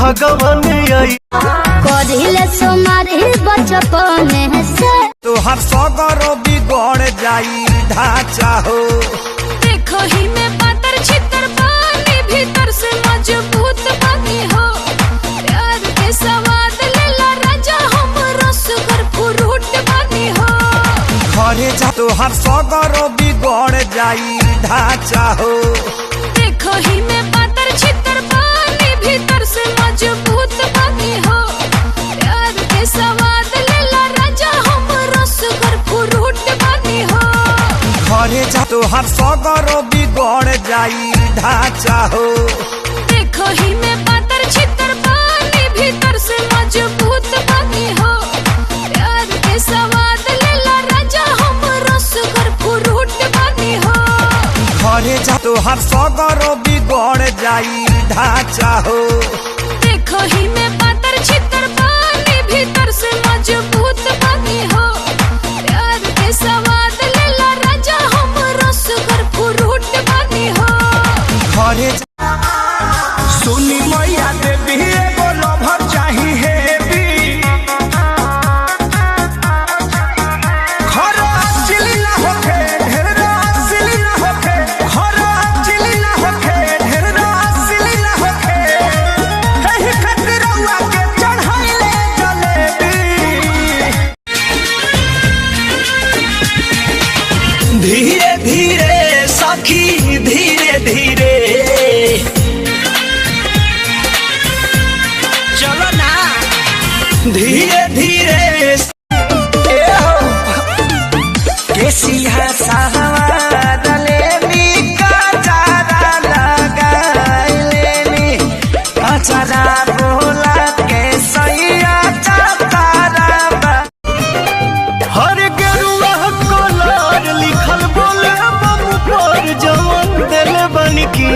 भगवान आई करिले सोमारी बचपन से तोहर सगरो बिगड़ जाई ढांचा हो। देखो ही में पातर छितर पानी भीतर से मजबूत बनी हो। प्यार के सवाद लेला राजा हम रसगर फ्रूट बनी हो। घरे जा तोहर सगरो बिगड़ जाई ढांचा हो। देखो ही में पातर छितर पानी भीतर से मजबूत बनी हो। प्यार के सवाद लेला राजा हम रसगर फ्रूट बनी हो। घरे जा तोहर सगरो बिगड़ जाई ढांचा हो। देखो ही में पातर छितर पानी भीतर से मजबूत बनी हो। प्यार के सवाद लेला राजा हम रसगर फ्रूट बनी हो। घरे जा तोहर सगरो बिगड़ जाई ढांचा हो। देखो ही में पातर छितर पानी भीतर से मजबूत बनी हो। प्यार के सवाद लेला राजा हम रसगर फ्रूट बनी हो। घरे सुनी मैया देवी एगो लवर चाही हेवी खरा चिली ना होखे ढेरा सिली ना होखे खरा चिली ना होखे ढेरा सिली ना होखे एही खातिर रउआ के चढ़ाइले जलेबी। धीरे धीरे सखी धीरे धीरे चलो ना धीरे धीरे केसिया सहारा लेनी काजरा लगाइलेनी अचरा बोला के सैया चतारा हर गेरुआ कलर लिखल बोले बम पर जवन दिल बन के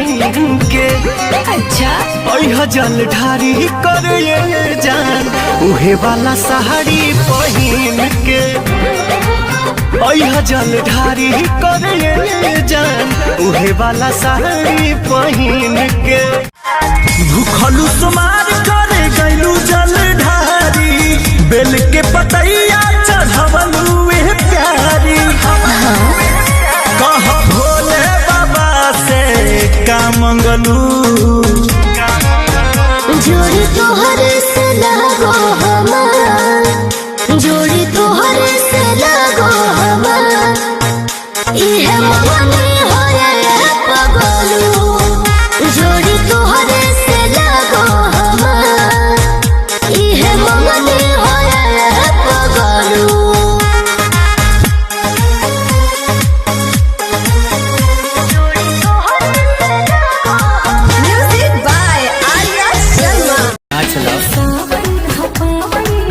अच्छा जल ढारी कर ये जान उहे वाला साड़ी पहिन के जल ढारी कर ये जान उहे वाला साड़ी पहिन के भूखलू सुमार करे गैलू जल ढारी बेल के पतैया चढ़वलू प्यारी कह भोले बाबा से का मंगलू जोड़ी तोहरे से लगो हमार जोड़ी तोहरे से लगो हमार इहे मगनी होए पगलू जोड़ी तोहरे से लगो हमार इहे मगनी होए पगलू। Music by Arya Sharma.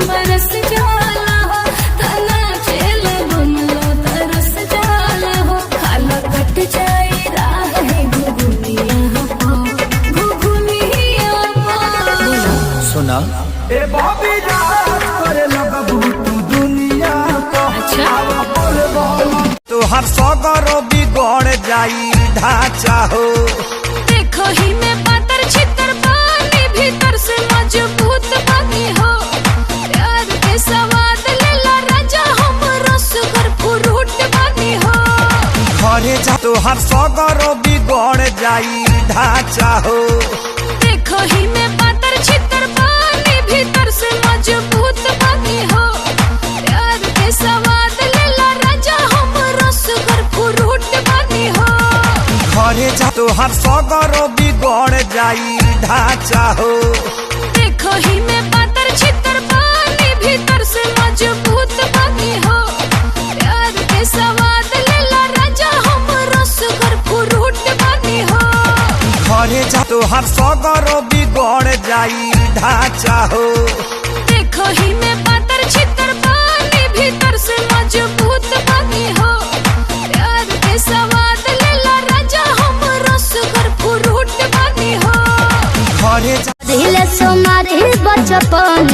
बरस जाला हो तना चेल बुनलो तरस जाला हो खाला कट जाए राह है घुघुनिया हो सुना ए बॉबी राज करे लगबू तू दुनिया को अच्छा तोहर सगरो बिगड़ जाई ढांचा हो। देखो ही में पातर छितर पानी भीतर से मजबूत बनी हो। प्यार के सवाद लेला राजा हम रसगर फ्रूट बनी हो। घरे जा तोहर सगरो बिगड़ जाई ढांचा हो। देखो ही में पातर छितर पानी भीतर से मजबूत बनी हो। प्यार के सवाद लेला राजा हम रसगर फ्रूट बनी हो। घरे जा तोहर सगरो बिगड़ जाई ढांचा हो। देखो ही में पातर छितर पानी भीतर से मजबूत बनी हो। प्यार के सवाद लेला राजा हम रसगर फ्रूट बनी हो। घरे जा तोहर सगरो बिगड़ जाई ढांचा हो। देखो ही में पातर छितर पानी भीतर से मजबूत बनी हो। प्यार के सवाद लेला राजा हम रसगर फ्रूट बनी हो। घरे जा दिल सोमारी बचपन